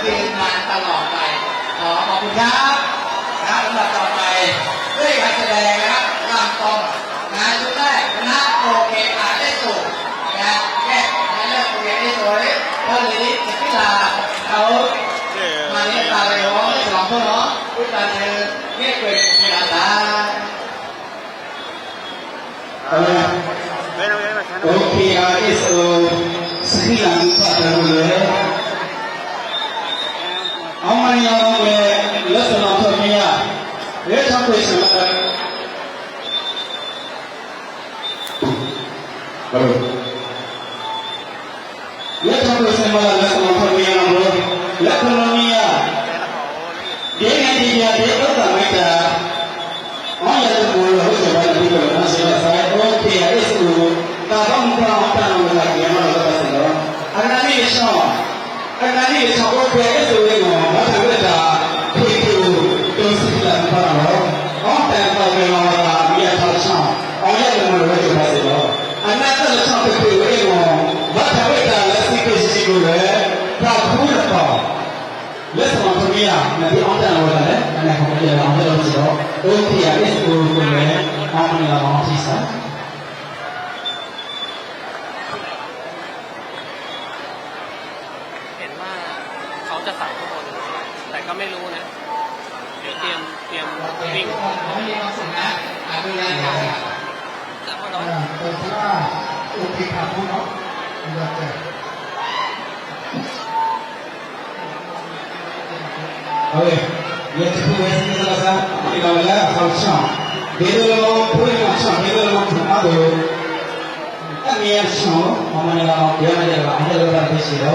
ยืนนานตลอดไปขอบคุณครับนะสำหรับต่อไปด้วยการแสดงนะครับลำตองนะชุดแรกคณะโอเคอาได้สูงนะแค่ในเรื่องโอเคได้สวยเพราะเลยนี่พิลาเขามาเนี่ยตาเลยว่าไม่ฉลองเพื่อนเนาะพูดตาเจอเนี่ยเกิดพิลาตาโอเคอาได้สูงสกิลอันสัตว์เลยเอามาเนี่ยเลยเลือดสมองตัวเมียเลือดทำตัวสมองเลือดทำตัวสมองเลือดสมองตัวเมียนะบรูเลือดตัวเมียเดี๋ยวไงดีเดี๋ยวต้องทำไงจ้ะอ๋ออย่าลืมบูรหัวใจบ้านที่เราต้องเสียสายโอเคไอ้สูตาต้องพร้อมตั้งเวลาเกี่ยวกับเราต้องเสียอันนั้นนี่ชอบอันนั้นนี่ชอบโอเคไอ้สูนี่หมอมาทำเวลาที่ดูตัวสิ่งที่เราทำเราอ๋อแต่พอเวลาเรามีอะไรชอบอ๋ออย่าลืมบูรหัวใจบ้านที่เราอันนั้นก็ชอบที่ดูไอ้หมอมาทำเวลาแล้วสิ่งที่สิ่งเลยพระพูดต่อလက်ဆောင်သမီးရမဒီအောင်တယ်လို့လည်းအနေနဲ့ခေါ်ရအောင်လို့ဆိုတော့ဒုတိယ is ကိုလည်းအောင်မလာအောင်သိစားเห็นว่าเขาจะใส่ข้างบนแต่ก็ไม่รู้นะเดี๋ยวเตรียมวิ่งไม่มีความสุขนะดูแลกันแต่ว่าเราแต่ว่าโอเคครับคุณเนาะดูแลกันOkay, let's do this in the last in our last function. Dito puri function, dito function ado. Kami ang show, mamanya lang, dia ada lah, ada lah di sini.